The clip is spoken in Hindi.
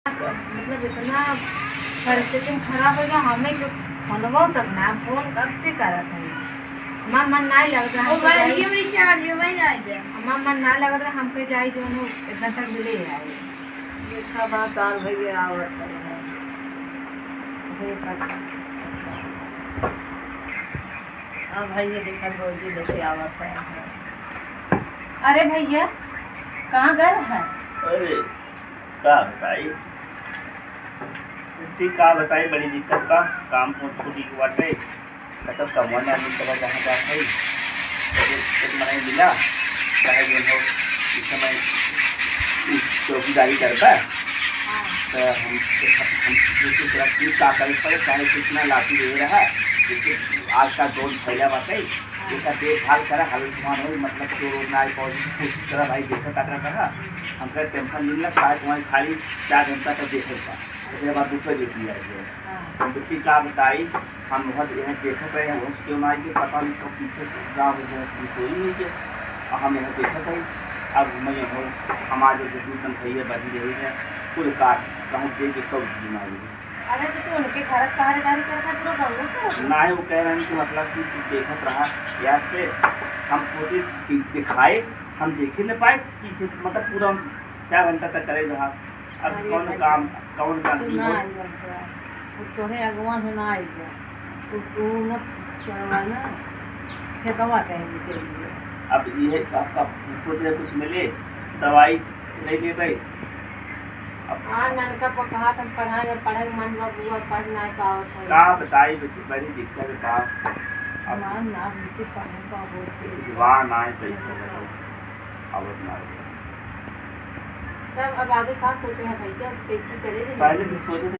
मतलब इतना परिस्थिति में खराब हो गया हमें कि फोनवो तक ना फोन कब से करत है। हमार मन ना लग रहा है हमार मन ना लग रहा हमके जाई जो इतना तक ले आए देखा बात दाल भैया आवत है। अब भैया देखा रोजी लेके आवत है। अरे भैया कहाँ गए हैं? अरे का बताई का बताई बड़ी दिक्कत बा काम छुट्टी के बाटे मतलब कमवा में आदमी चला जहाँ जाता है तो मनाई मिला चाहे जो हो इस समय चौकीदारी करता तो हम का करे पड़े चाहे कितना लाठी दे रहा है जैसे आज का दौर फैला बाटे इसका देखभाल करा हाल समान हो मतलब जो रोज ना कोशिश करा भाई देखा काटना करा हमका टेंशन नहीं लग पाए तुम्हारी खाली 4 घंटा तक देखे था उसके बाद दूसरे देती है हम दुखी का बताई हम बहुत यहाँ देखते रहे हैं क्यों ना कि पता नहीं कब पीछे गाँव में कोई नहीं है और हम यहाँ देखते रहे अब मैं हो हमारे जितनी संख्या बढ़ी रही है कुल काट कहूँ दे के कब बीमारी अरे तो उनके घर पहरेदारी करता तो गंगा ना ही वो कह रहे हैं कि मतलब कि देखत रहा यार से हम सोचे दिखाए हम देखे न पाए पीछे मतलब पूरा 4 घंटा तक करे रहा अब कौन काम तो है अगवान है ना आई तो न चलवाना खेतवा कहेंगे के लिए अब ये आपका सोचे कुछ मिले दवाई नहीं ले गई हाँ ननका पकहा तुम पढ़ाई और पढ़ाई मन बुआ पढ़ नहीं पाओ का बताई बड़ी दिक्कत का हमारा नाम मुझे पढ़ने का होते जवान आए पैसे अब ना तब अब आगे क्या सोचे हैं भैया कैसे चले पहले तो सोचे